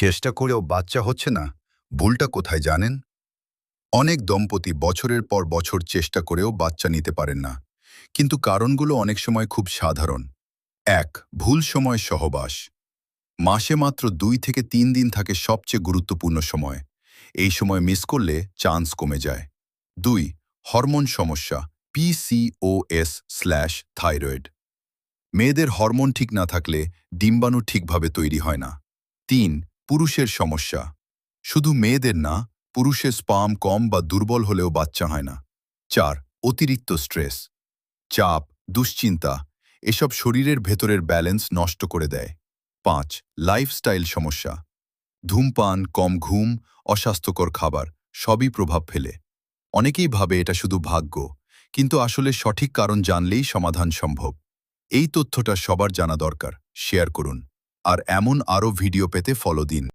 চেষ্টা করেও বাচ্চা হচ্ছে না, ভুলটা কোথায় জানেন? অনেক দম্পতি বছরের পর বছর চেষ্টা করেও বাচ্চা নিতে পারেন না, কিন্তু কারণগুলো অনেক সময় খুব সাধারণ। ১. ভুল সময় সহবাস। মাসে মাত্র 2 থেকে 3 দিন থাকে সবচেয়ে গুরুত্বপূর্ণ সময়। এই সময় মিস করলে চান্স কমে যায়। ২. হরমোন সমস্যা, PCOS/থাইরয়েড। মেয়েদের হরমোন ঠিক না থাকলে ডিম্বাণু ঠিকভাবে তৈরি হয় না। ৩. পুরুষের সমস্যা। শুধু মেয়েদের না, পুরুষের স্পার্ম কম বা দুর্বল হলেও বাচ্চা হয় না। ৪. অতিরিক্ত স্ট্রেস, চাপ, দুশ্চিন্তা এসব শরীরের ভেতরের ব্যালেন্স নষ্ট করে দেয়। ৫. লাইফস্টাইল সমস্যা, ধূমপান, কম ঘুম, অস্বাস্থ্যকর খাবার সবই প্রভাব ফেলে। অনেকেই ভাবে এটা শুধু ভাগ্য, কিন্তু আসলে সঠিক কারণ জানলেই সমাধান সম্ভব। এই তথ্যটা সবার জানা দরকার। শেয়ার করুন। আর এমন আরও ভিডিও পেতে ফলো দিন।